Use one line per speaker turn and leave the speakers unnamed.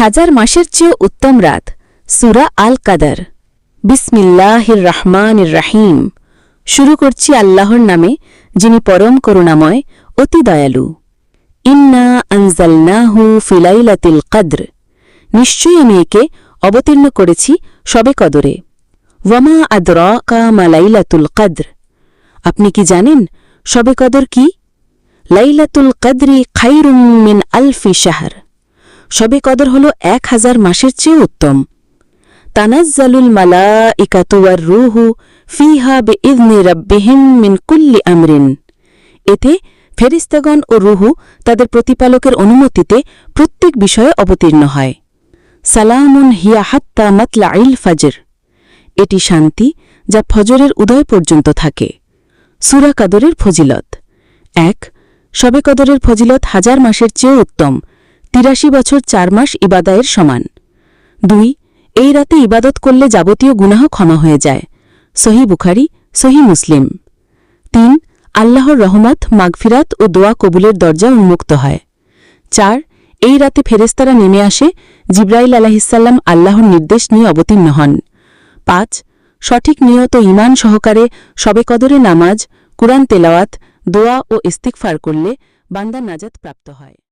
হাজার মাসের চেয়ে উত্তম রাত সূরা আল কাদর। বিসমিল্লাহির রহমানির রহিম। শুরু করছি আল্লাহর নামে, যিনি পরম করুণাময়, অতি দয়ালু। ইন্না আনজালনাহু ফি লাইলাতিল কদর। নিশ্চয়ই আমি একে অবতীর্ণ করেছি শবে কদরে। ওয়ামা আদরাকা মা লাইলাতুল কদর। আপনি কি জানেন শবে কদর কি? লাইলাতুল কদরি খায়রুম মিন আলফি শাহর। শবে কদর হল 1000 মাসের চেয়ে উত্তম। তানাজ্জালুল মালাইকাতু ওয়ার রূহু ফিহা বিইذনি রাব্বিহিম মিন কুল্লি আমরিন। এতে ফেরেশতাগণ ও রূহু তাদের প্রতিপালকের অনুমতিতে প্রত্যেক বিষয়ে অবতীর্ণ হয়। সালামুন হিয়া হাত্তা মাতলাইল ফাজর। এটি শান্তি যা ফজরের উদয় পর্যন্ত থাকে। সূরা কদরের ফজিলত। 1. শবে কদরের ফজিলত 1000 মাসের চেয়ে উত্তম, 83 বছর 4 মাস ইবাদায়ের সমান। 2. এই রাতে ইবাদত করলে যাবতীয় গুনাহ ক্ষমা হয়ে যায়। সহিহ বুখারী, সহিহ মুসলিম। 3. আল্লাহর রহমত, মাগফিরাত ও দোয়া কবুলের দরজা উন্মুক্ত হয়। 4. এই রাতে ফেরেশতারা নেমে আসে, জিবরাইল আলাইহিসসালাম আল্লাহর নির্দেশ নিয়ে অবতীর্ণ হন। 5. সঠিক নিয়ত ও ঈমান সহকারে শবে কদরে নামাজ, কুরআন তেলাওয়াত, দোয়া ও ইস্তিগফার করলে বান্দা নাজাত প্রাপ্ত হয়।